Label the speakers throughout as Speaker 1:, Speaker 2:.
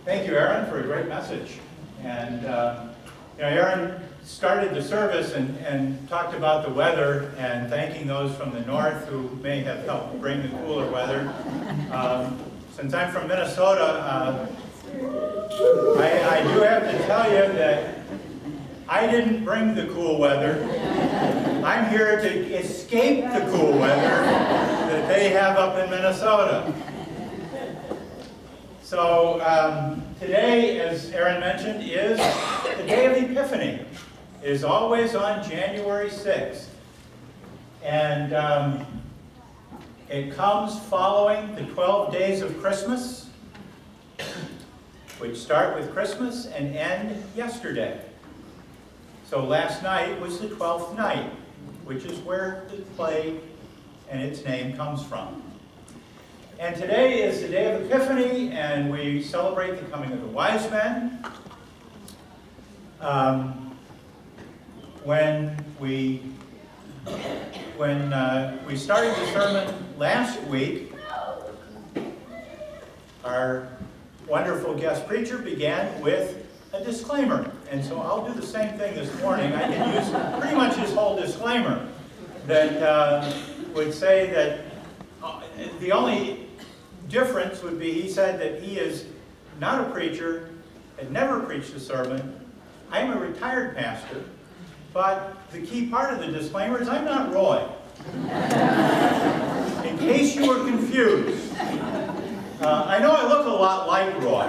Speaker 1: Thank you, Aaron, for a great message. And Aaron started the service and talked about the weather and thanking those from the north who may have helped bring the cooler weather. Since I'm from Minnesota, I do have to tell you that I didn't bring the cool weather. I'm here to escape the cool weather that they have up in Minnesota. So today, as Aaron mentioned, is the day of Epiphany. It is always on January 6th. And it comes following the 12 days of Christmas, which start with Christmas and end yesterday. So last night was the 12th night, which is where the play and its name comes from. And today is the day of Epiphany, and we celebrate the coming of the wise men. When we started the sermon last week, our wonderful guest preacher began with a disclaimer. And so I'll do the same thing this morning. I can use pretty much his whole disclaimer that would say that the only difference would be he said that he is not a preacher, had never preached a sermon. I am a retired pastor, but the key part of the disclaimer is I'm not Roy. In case you were confused, I know I look a lot like Roy.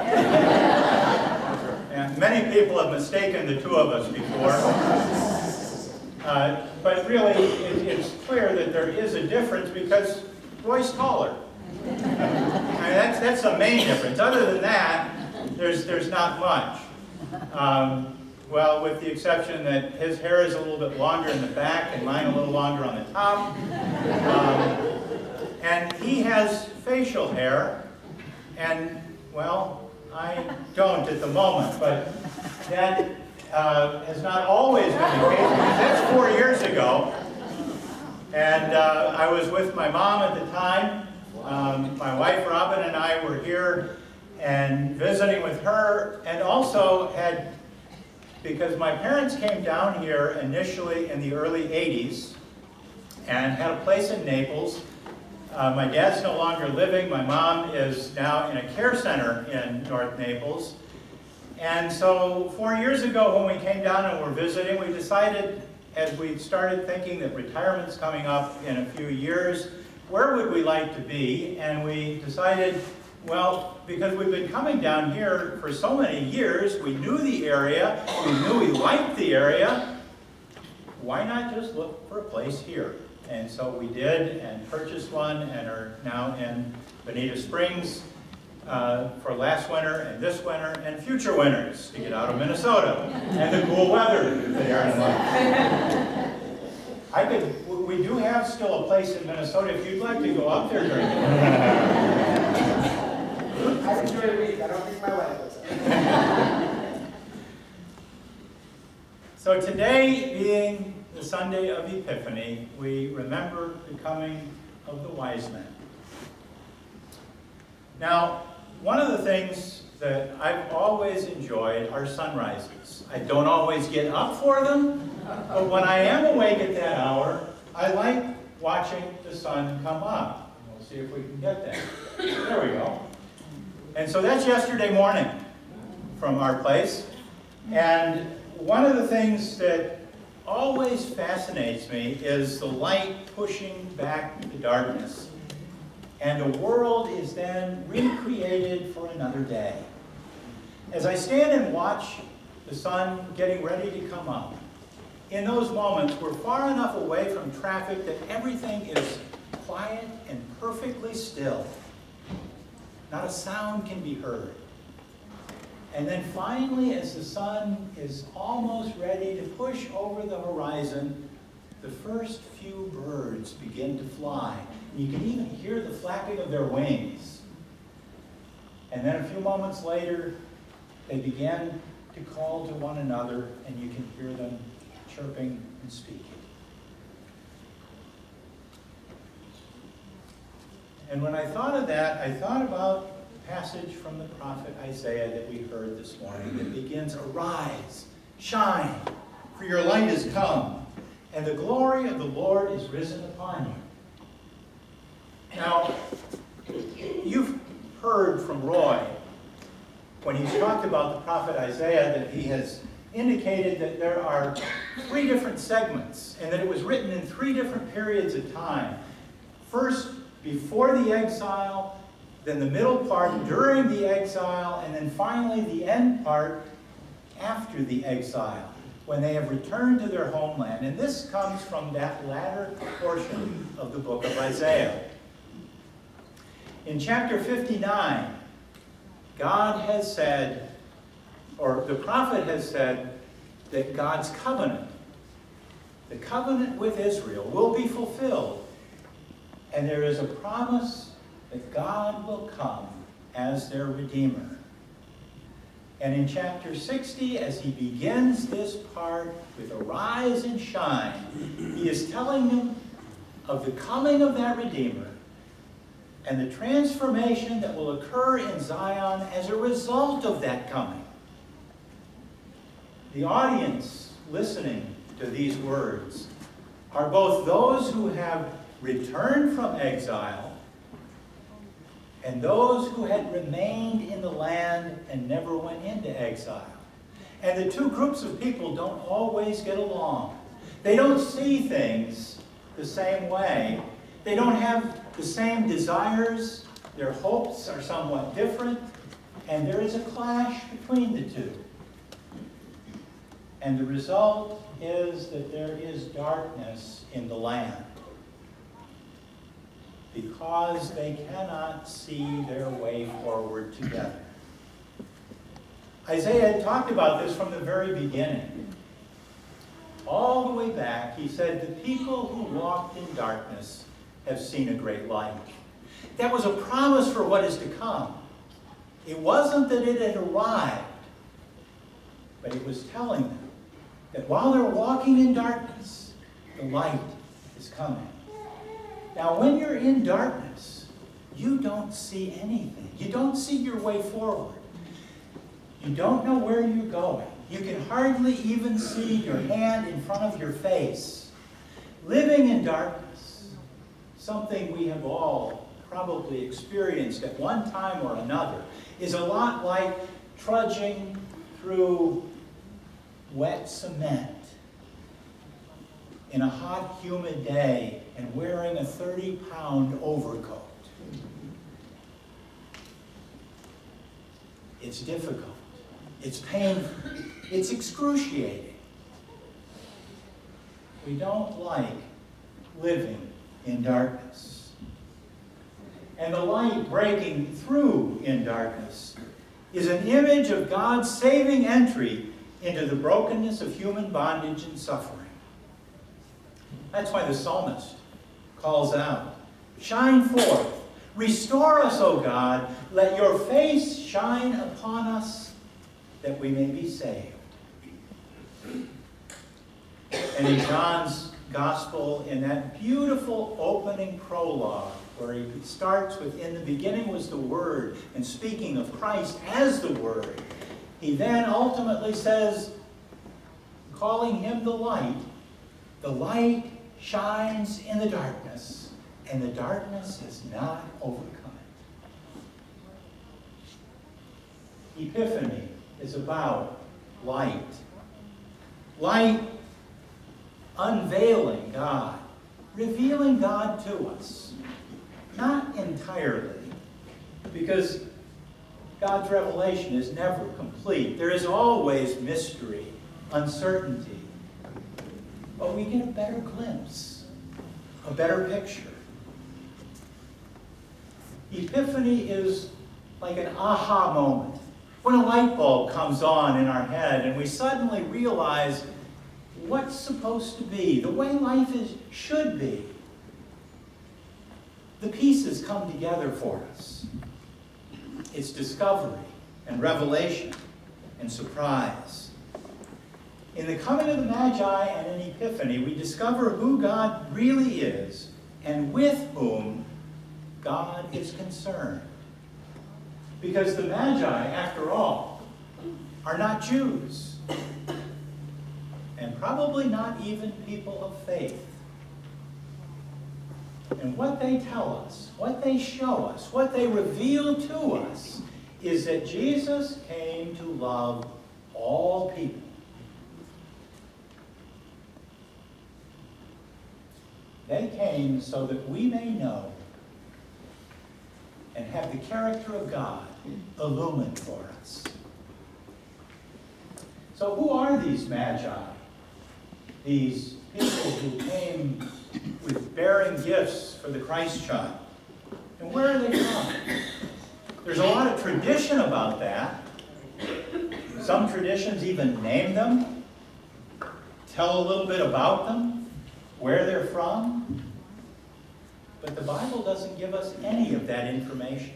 Speaker 1: And many people have mistaken the two of us before. But really, it's clear that there is a difference because Roy's taller. I mean, that's the main difference. Other than that, there's not much. Well, with the exception that his hair is a little bit longer in the back and mine a little longer on the top. And he has facial hair, and, well, I don't at the moment, but that has not always been the case, because that's 4 years ago. And I was with my mom at the time. My wife Robin and I were here and visiting with her, and also had, because my parents came down here initially in the early 80s and had a place in Naples. My dad's no longer living. My mom is now in a care center in North Naples. And so 4 years ago when we came down and were visiting, we decided, as we started thinking that retirement's coming up in a few years, where would we like to be? And we decided, well, because we've been coming down here for so many years, we knew the area, we knew we liked the area, why not just look for a place here? And so we did, and purchased one, and are now in Bonita Springs for last winter, and this winter, and future winters, to get out of Minnesota, and the cool weather that Aaron likes. We do have still a place in Minnesota if you'd like to go up there during the winter.
Speaker 2: I enjoy the week. I don't think my wife does.
Speaker 1: So today, being the Sunday of Epiphany, we remember the coming of the wise men. Now, one of the things that I've always enjoyed are sunrises. I don't always get up for them, but when I am awake at that hour, I like watching the sun come up. We'll see if we can get that. There we go. And so that's yesterday morning from our place. And one of the things that always fascinates me is the light pushing back the darkness. And the world is then recreated for another day. As I stand and watch the sun getting ready to come up, in those moments, we're far enough away from traffic that everything is quiet and perfectly still. Not a sound can be heard. And then finally, as the sun is almost ready to push over the horizon, the first few birds begin to fly. And you can even hear the flapping of their wings. And then a few moments later, they begin to call to one another, and you can hear them chirping and speaking. And when I thought of that, I thought about passage from the prophet Isaiah that we heard this morning that begins, "Arise, shine, for your light is come, and the glory of the Lord is risen upon you." Now, you've heard from Roy, when he's talked about the prophet Isaiah, that he has indicated that there are 3 different segments, and that it was written in 3 different periods of time. First, before the exile, then the middle part during the exile, and then finally the end part after the exile, when they have returned to their homeland. And this comes from that latter portion of the book of Isaiah. In chapter 59, God has said, or the prophet has said, that God's covenant, the covenant with Israel, will be fulfilled. And there is a promise that God will come as their Redeemer. And in chapter 60, as he begins this part with "Arise and shine," he is telling them of the coming of that Redeemer and the transformation that will occur in Zion as a result of that coming. The audience listening to these words are both those who have returned from exile and those who had remained in the land and never went into exile. And the 2 groups of people don't always get along. They don't see things the same way. They don't have the same desires. Their hopes are somewhat different. And there is a clash between the 2. And the result is that there is darkness in the land, because they cannot see their way forward together. Isaiah had talked about this from the very beginning. All the way back, he said, "The people who walked in darkness have seen a great light." That was a promise for what is to come. It wasn't that it had arrived, but it was telling them that while they're walking in darkness, the light is coming. Now, when you're in darkness, you don't see anything. You don't see your way forward. You don't know where you're going. You can hardly even see your hand in front of your face. Living in darkness, something we have all probably experienced at one time or another, is a lot like trudging through wet cement in a hot, humid day and wearing a 30-pound overcoat. It's difficult. It's painful. It's excruciating. We don't like living in darkness. And the light breaking through in darkness is an image of God's saving entry into the brokenness of human bondage and suffering. That's why the psalmist calls out, "Shine forth, restore us, O God, let your face shine upon us, that we may be saved." And in John's Gospel, in that beautiful opening prologue, where he starts with, "In the beginning was the Word," and speaking of Christ as the Word, he then ultimately says, calling him the light shines in the darkness, and the darkness has not overcome it. Epiphany is about light. Light unveiling God, revealing God to us. Not entirely, because God's revelation is never complete. There is always mystery, uncertainty. But we get a better glimpse, a better picture. Epiphany is like an aha moment, when a light bulb comes on in our head and we suddenly realize what's supposed to be, the way life should be. The pieces come together for us. It's discovery and revelation and surprise. In the coming of the Magi and in Epiphany, we discover who God really is and with whom God is concerned. Because the Magi, after all, are not Jews. And probably not even people of faith. And what they tell us, what they show us, what they reveal to us is that Jesus came to love all people. They came so that we may know and have the character of God illumined for us. So who are these Magi? These people who came with bearing gifts for the Christ child. And where are they from? There's a lot of tradition about that. Some traditions even name them, tell a little bit about them, where they're from. But the Bible doesn't give us any of that information.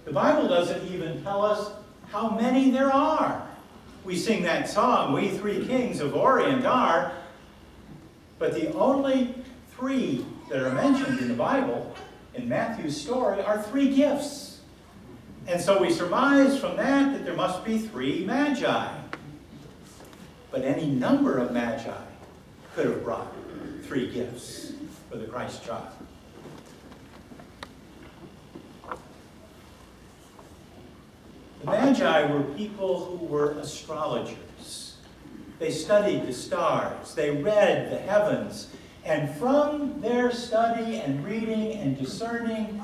Speaker 1: The Bible doesn't even tell us how many there are. We sing that song, "We three kings of Orient are," but the only three that are mentioned in the Bible, in Matthew's story, are three gifts. And so we surmise from that there must be three Magi. But any number of Magi could have brought three gifts for the Christ child. The Magi were people who were astrologers. They studied the stars. They read the heavens. And from their study and reading and discerning,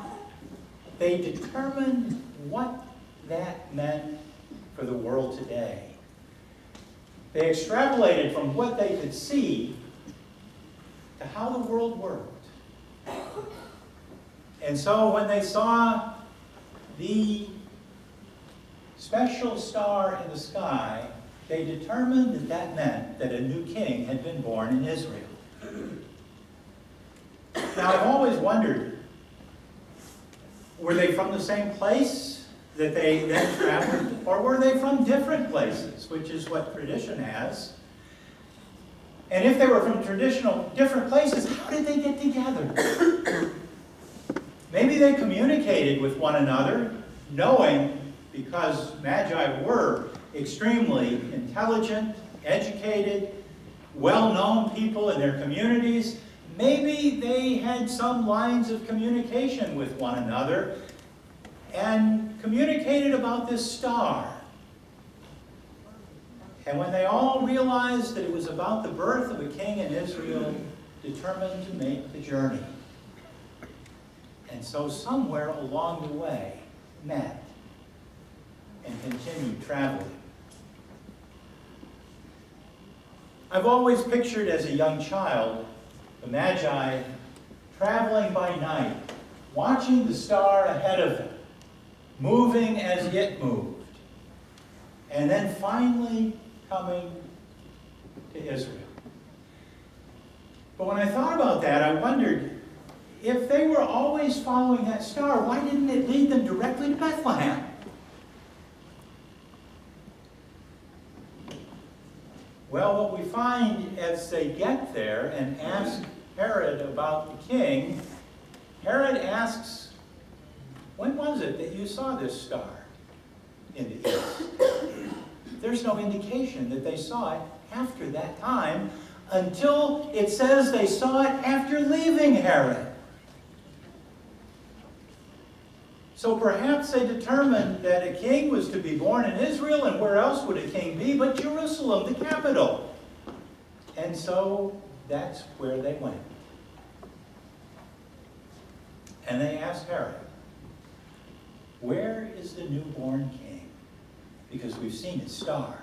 Speaker 1: they determined what that meant for the world today. They extrapolated from what they could see to how the world worked. And so when they saw the special star in the sky, they determined that that meant that a new king had been born in Israel. Now, I've always wondered, were they from the same place that they then traveled, or were they from different places, which is what tradition has? And if they were from different places, how did they get together? Maybe they communicated with one another, knowing, because Magi were extremely intelligent, educated, well-known people in their communities, maybe they had some lines of communication with one another and communicated about this star. And when they all realized that it was about the birth of a king in Israel, determined to make the journey. And so somewhere along the way, met and continued traveling. I've always pictured as a young child the Magi traveling by night, watching the star ahead of them, moving as it moved, and then finally coming to Israel. But when I thought about that, I wondered, if they were always following that star, why didn't it lead them directly to Bethlehem? Well, what we find as they get there and ask Herod about the king, Herod asks, "When was it that you saw this star in the east?" There's no indication that they saw it after that time, until it says they saw it after leaving Herod. So perhaps they determined that a king was to be born in Israel, and where else would a king be but Jerusalem, the capital? And so that's where they went. And they asked Herod, "Where is the newborn king? Because we've seen his star."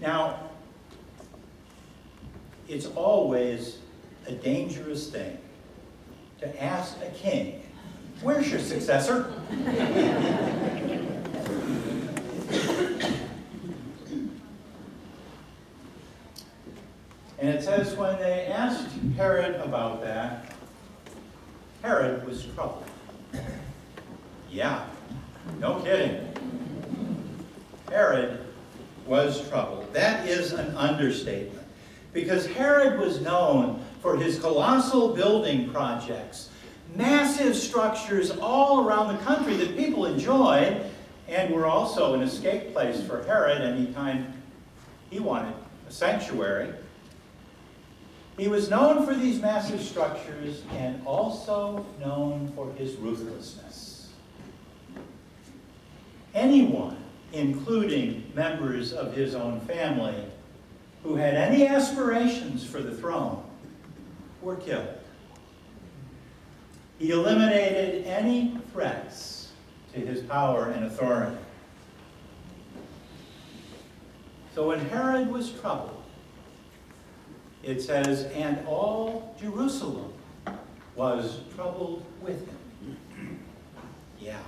Speaker 1: Now, it's always a dangerous thing to ask a king, "Where's your successor?" And it says when they asked Herod about that, Herod was troubled. Yeah, no kidding. Herod was troubled. That is an understatement. Because Herod was known for his colossal building projects, massive structures all around the country that people enjoyed and were also an escape place for Herod anytime he wanted a sanctuary. He was known for these massive structures and also known for his ruthlessness. Anyone, including members of his own family, who had any aspirations for the throne were killed. He eliminated any threats to his power and authority. So when Herod was troubled, it says, and all Jerusalem was troubled with him. Yeah.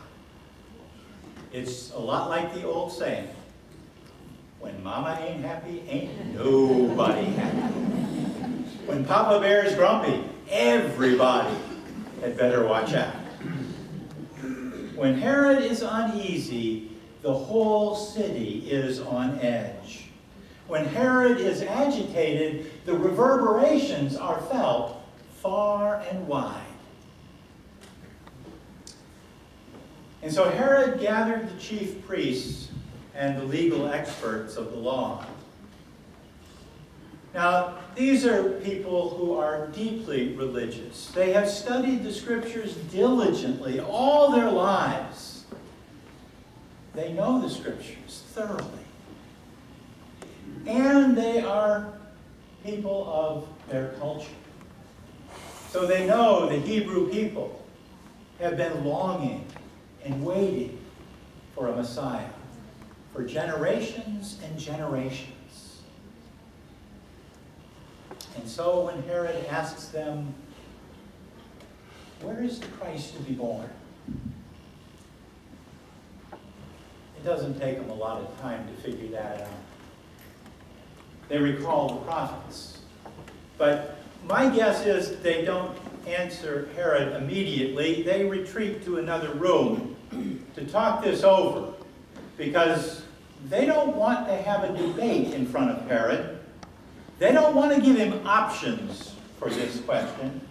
Speaker 1: It's a lot like the old saying, when Mama ain't happy, ain't nobody happy. When Papa Bear is grumpy, everybody had better watch out. When Herod is uneasy, the whole city is on edge. When Herod is agitated, the reverberations are felt far and wide. And so Herod gathered the chief priests and the legal experts of the law. Now, these are people who are deeply religious. They have studied the scriptures diligently all their lives. They know the scriptures thoroughly. And they are people of their culture. So they know the Hebrew people have been longing and waiting for a Messiah for generations and generations. And so when Herod asks them, where is the Christ to be born? It doesn't take them a lot of time to figure that out. They recall the prophets. But my guess is they don't answer Herod immediately. They retreat to another room to talk this over because they don't want to have a debate in front of Herod. They don't want to give him options for this question.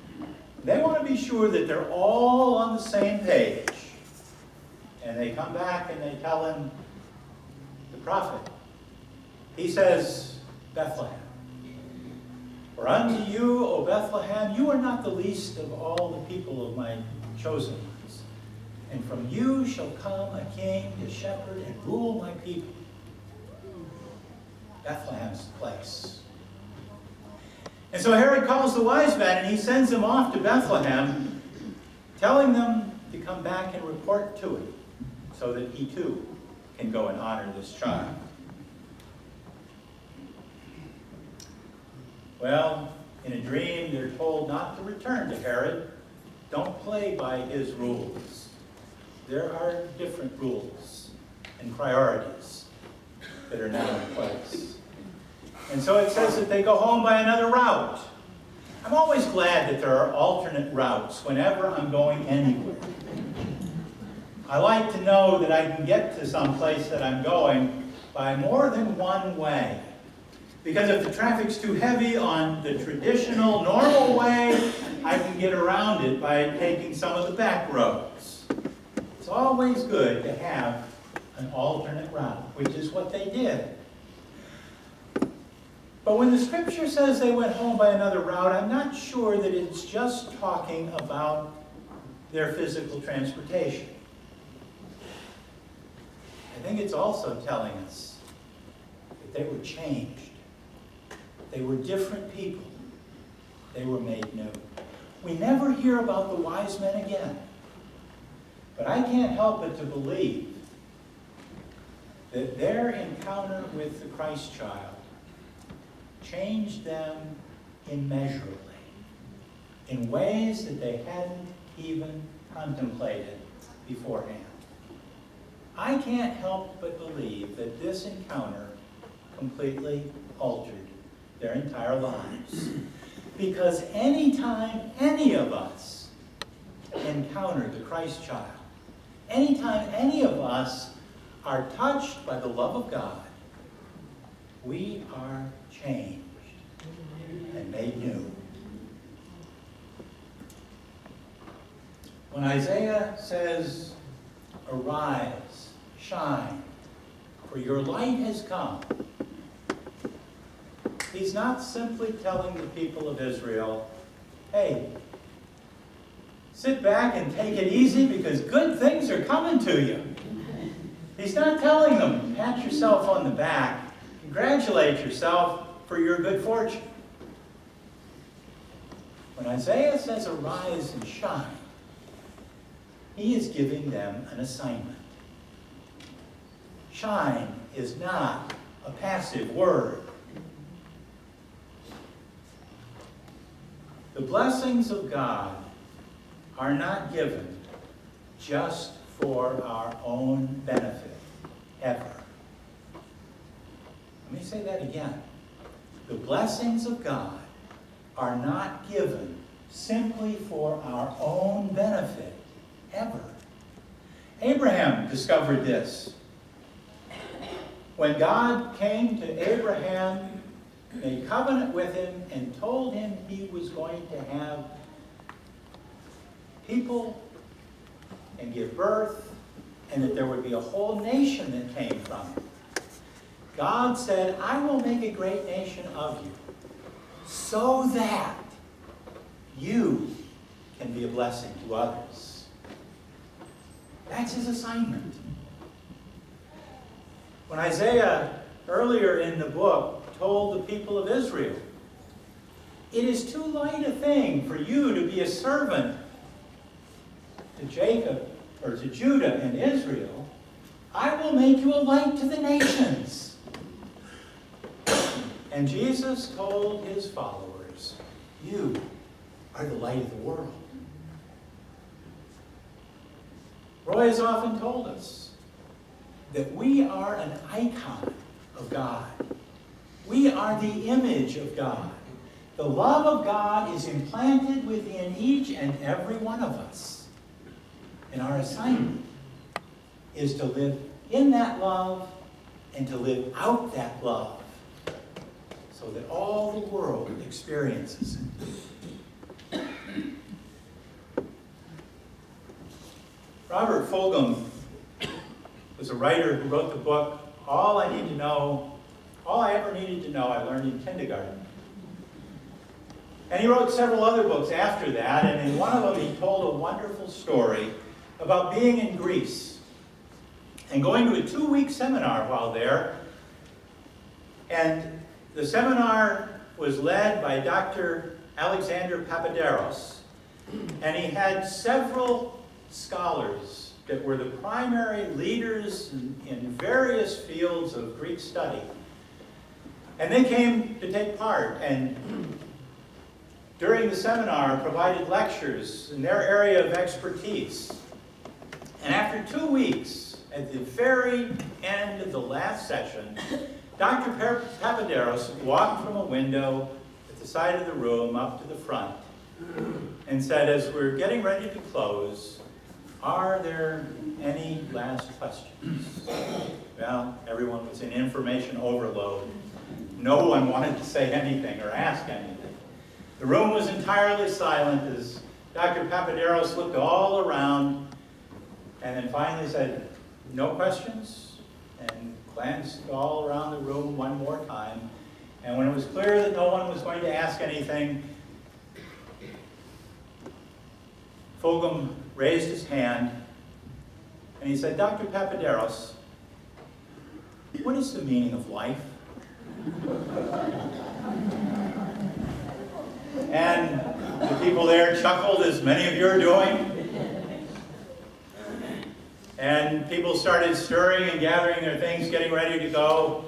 Speaker 1: They want to be sure that they're all on the same page. And they come back and they tell him, the prophet, he says, Bethlehem. For unto you, O Bethlehem, you are not the least of all the people of my chosen ones. And from you shall come a king to shepherd and rule my people. Bethlehem's the place. And so Herod calls the wise men and he sends them off to Bethlehem, telling them to come back and report to him so that he too can go and honor this child. Well, in a dream, they're told not to return to Herod. Don't play by his rules. There are different rules and priorities that are now in place. And so it says that they go home by another route. I'm always glad that there are alternate routes whenever I'm going anywhere. I like to know that I can get to some place that I'm going by more than one way. Because if the traffic's too heavy on the traditional, normal way, I can get around it by taking some of the back roads. It's always good to have an alternate route, which is what they did. But when the scripture says they went home by another route, I'm not sure that it's just talking about their physical transportation. I think it's also telling us that they were changed. They were different people. They were made new. We never hear about the wise men again. But I can't help but to believe that their encounter with the Christ child changed them immeasurably in ways that they hadn't even contemplated beforehand. I can't help but believe that this encounter completely altered their entire lives. Because anytime any of us encounter the Christ child, anytime any of us are touched by the love of God, we are changed and made new. When Isaiah says, arise, shine, for your light has come, he's not simply telling the people of Israel, hey, sit back and take it easy because good things are coming to you. He's not telling them, pat yourself on the back, congratulate yourself for your good fortune. When Isaiah says arise and shine, he is giving them an assignment. Shine is not a passive word. The blessings of God are not given just for our own benefit, ever. Let me say that again. The blessings of God are not given simply for our own benefit, ever. Abraham discovered this. When God came to Abraham, made covenant with him, and told him he was going to have people and give birth, and that there would be a whole nation that came from it. God said, I will make a great nation of you, so that you can be a blessing to others. That's his assignment. When Isaiah, earlier in the book, told the people of Israel, it is too light a thing for you to be a servant to Jacob, or to Judah and Israel, I will make you a light to the nations. And Jesus told his followers, you are the light of the world. Roy has often told us that we are an icon of God. We are the image of God. The love of God is implanted within each and every one of us. And our assignment is to live in that love and to live out that love so that all the world experiences it. Robert Fulghum was a writer who wrote the book, All I Ever Needed to Know, I Learned in Kindergarten. And he wrote several other books after that, and in one of them he told a wonderful story about being in Greece and going to a 2-week seminar while there. And the seminar was led by Dr. Alexander Papaderos, and he had several scholars that were the primary leaders in various fields of Greek study. And they came to take part, and during the seminar provided lectures in their area of expertise. And after 2 weeks, at the very end of the last session, Dr. Papaderos walked from a window at the side of the room up to the front and said, as we're getting ready to close, are there any last questions? Well, everyone was in information overload. No one wanted to say anything or ask anything. The room was entirely silent as Dr. Papaderos looked all around and then finally said, no questions, and glanced all around the room one more time. And when it was clear that no one was going to ask anything, Fulghum raised his hand and he said, Dr. Papaderos, what is the meaning of life? And the people there chuckled, as many of you are doing. And people started stirring and gathering their things, getting ready to go.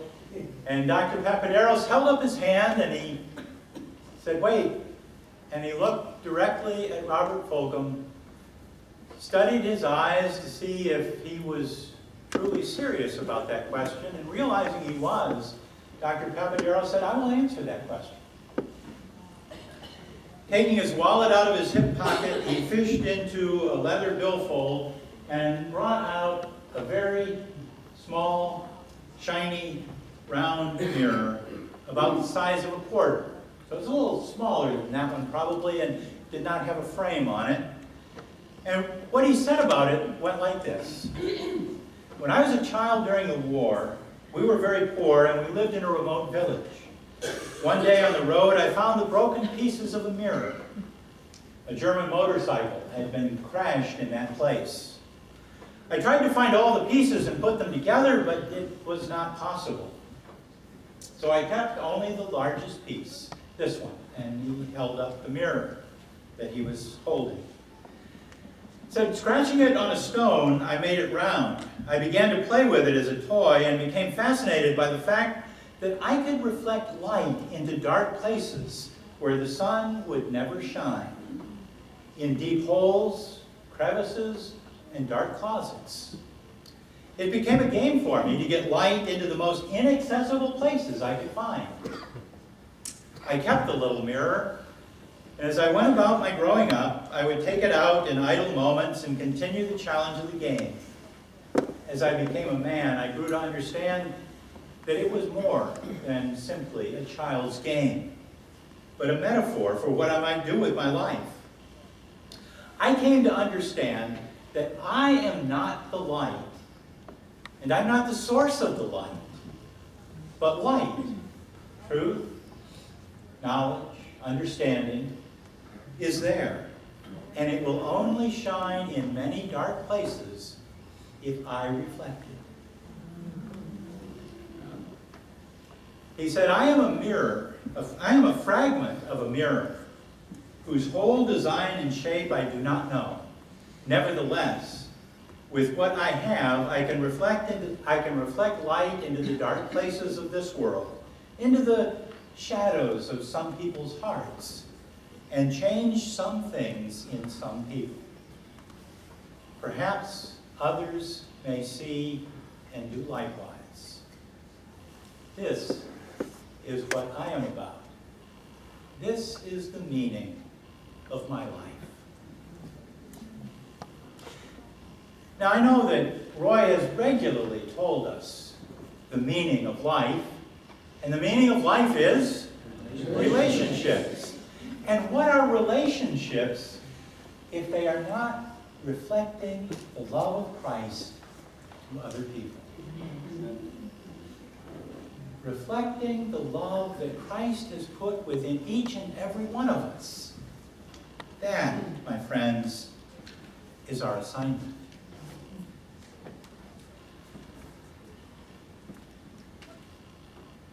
Speaker 1: And Dr. Papaderos held up his hand and he said, wait. And he looked directly at Robert Fulghum, studied his eyes to see if he was truly serious about that question, and realizing he was, Dr. Papaderos said, I will answer that question. Taking his wallet out of his hip pocket, he fished into a leather billfold and brought out a very small, shiny, round mirror about the size of a quarter. So it was a little smaller than that one probably, and did not have a frame on it. And what he said about it went like this. When I was a child during the war, we were very poor and we lived in a remote village. One day on the road, I found the broken pieces of a mirror. A German motorcycle had been crashed in that place. I tried to find all the pieces and put them together, but it was not possible. So I kept only the largest piece, this one, and he held up the mirror that he was holding. So scratching it on a stone, I made it round. I began to play with it as a toy and became fascinated by the fact that I could reflect light into dark places where the sun would never shine, in deep holes, crevices, and dark closets. It became a game for me to get light into the most inaccessible places I could find. I kept the little mirror, and as I went about my growing up, I would take it out in idle moments and continue the challenge of the game. As I became a man, I grew to understand that it was more than simply a child's game, but a metaphor for what I might do with my life. I came to understand that I am not the light, and I'm not the source of the light, but light, truth, knowledge, understanding is there, and it will only shine in many dark places if I reflect it. He said, I am a mirror, I am a fragment of a mirror, whose whole design and shape I do not know. Nevertheless, with what I have, I can reflect light into the dark places of this world, into the shadows of some people's hearts, and change some things in some people. Perhaps others may see and do likewise. This is what I am about. This is the meaning of my life. Now I know that Roy has regularly told us the meaning of life, and the meaning of life is relationships. And what are relationships if they are not reflecting the love of Christ to other people? Reflecting the love that Christ has put within each and every one of us. That, my friends, is our assignment.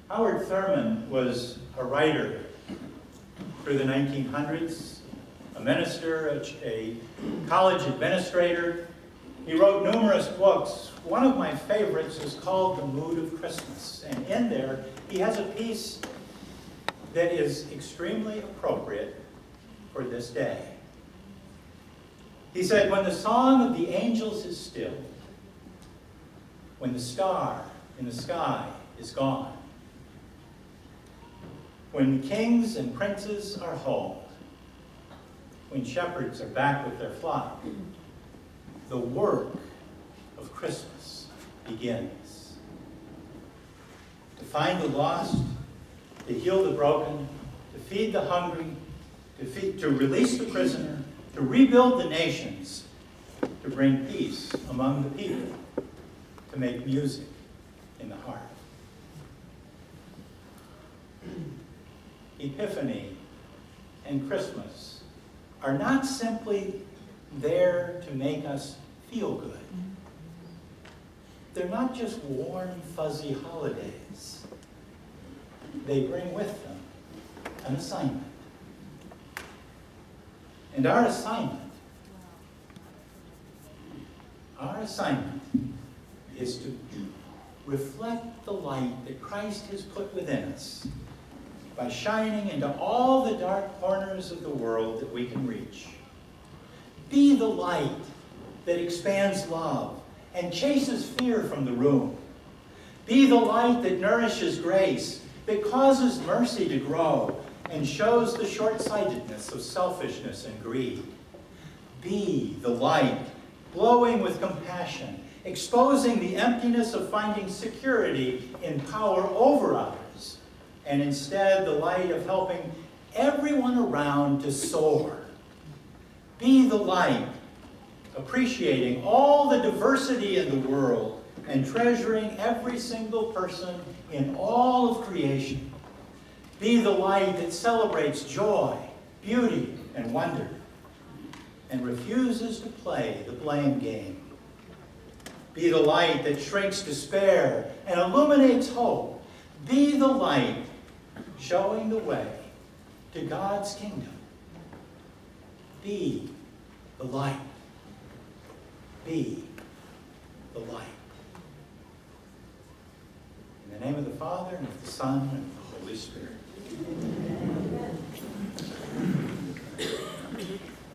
Speaker 1: Howard Thurman was a writer through the 1900s, a minister, a college administrator. He wrote numerous books. One of my favorites is called The Mood of Christmas. And in there, he has a piece that is extremely appropriate for this day. He said, when the song of the angels is stilled, when the star in the sky is gone, when kings and princes are home, when shepherds are back with their flock, the work of Christmas begins. To find the lost, to heal the broken, to feed the hungry, to release the prisoner, to rebuild the nations, to bring peace among the people, to make music in the heart. Epiphany and Christmas are not simply there to make us feel good. They're not just warm, fuzzy holidays. They bring with them an assignment. And our assignment is to reflect the light that Christ has put within us by shining into all the dark corners of the world that we can reach. Be the light that expands love and chases fear from the room. Be the light that nourishes grace, that causes mercy to grow and shows the short-sightedness of selfishness and greed. Be the light, glowing with compassion, exposing the emptiness of finding security in power over others, and instead the light of helping everyone around to soar. Be the light appreciating all the diversity in the world and treasuring every single person in all of creation. Be the light that celebrates joy, beauty, and wonder, and refuses to play the blame game. Be the light that shrinks despair and illuminates hope. Be the light showing the way to God's kingdom. Be the light. Be the light. In the name of the Father, and of the Son, and of the Holy Spirit.